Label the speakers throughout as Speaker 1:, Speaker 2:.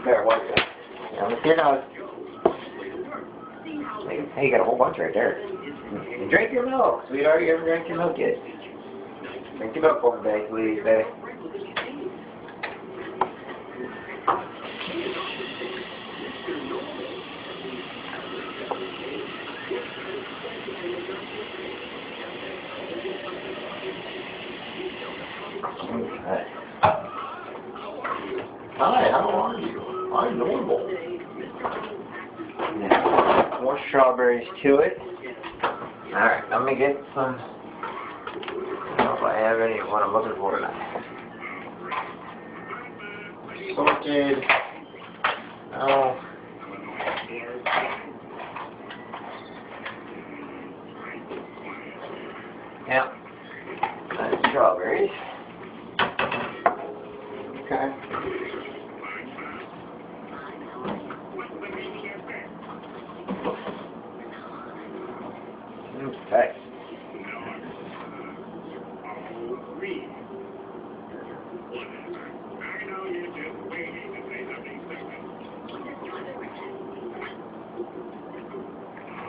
Speaker 1: There, wipe it. Now look at your nose. Hey, you got a whole bunch right there. You drink your milk, sweetheart. You ever drank your milk yet? Drink your milk for me, baby, please, baby. Okay. Hi, how are you? I'm normal. Now, more strawberries to it. Alright, let me get some. I don't know if I have any of what I'm looking for tonight. Sorted. Oh. Yeah. Nice strawberries. Okay. Okay.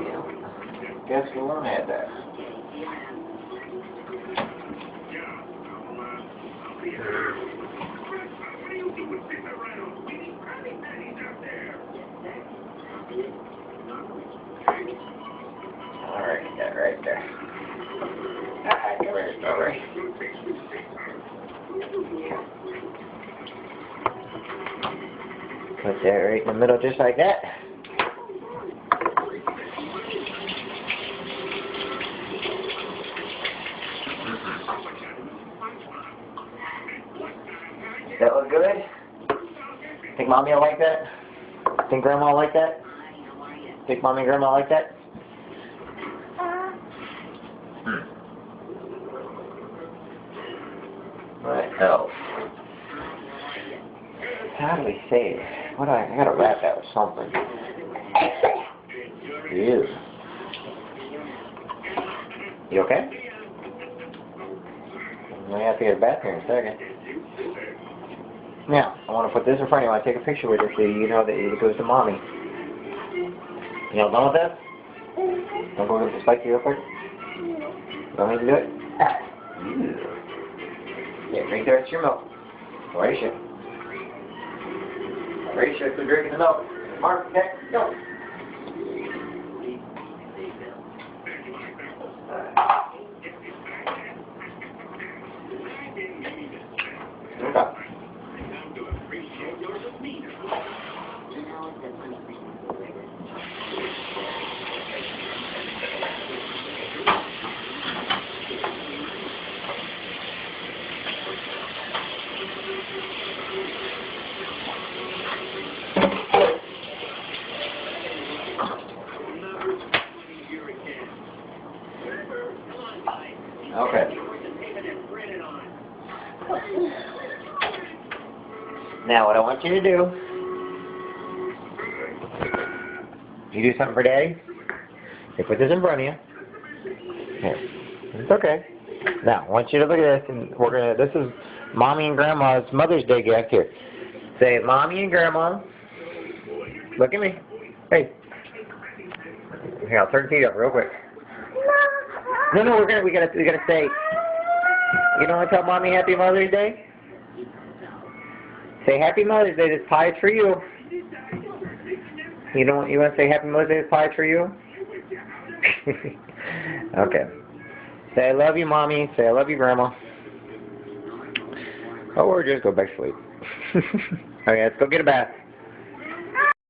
Speaker 1: Yeah. Guess we won't have that. Alright, get that right there. Alright, come here, strawberry. Put that right in the middle just like that. That look good? Think mommy will like that? Think grandma will like that? Think mommy and grandma like that? What else? How do we say it? What do I gotta wrap that with something. Ew. You okay? I'm gonna have to get a bathroom in a second. Now, I want to put this in front of you. I want to take a picture with you so you know that it goes to mommy. You all done with that? Don't go to the spiky real quick? Don't need to do it? Yeah, drink the rest of your milk. Raisha. Raisha, quit drinking the milk. Mark, okay, go. Okay. Okay. Now what I want you to do, you do something for Daddy. You put this in front of you. Here. It's okay. Now I want you to look at this, and this is Mommy and Grandma's Mother's Day gift. Here. Say, Mommy and Grandma, look at me. Hey. Here, I'll turn the feet up real quick. No, we gotta say, you don't want to tell Mommy Happy Mother's Day? Say Happy Mother's Day, this pie is for you. You want to say Happy Mother's Day, this pie is for you? Okay. Say I love you, Mommy. Say I love you, Grandma. Or just go back to sleep. Okay, let's go get a bath.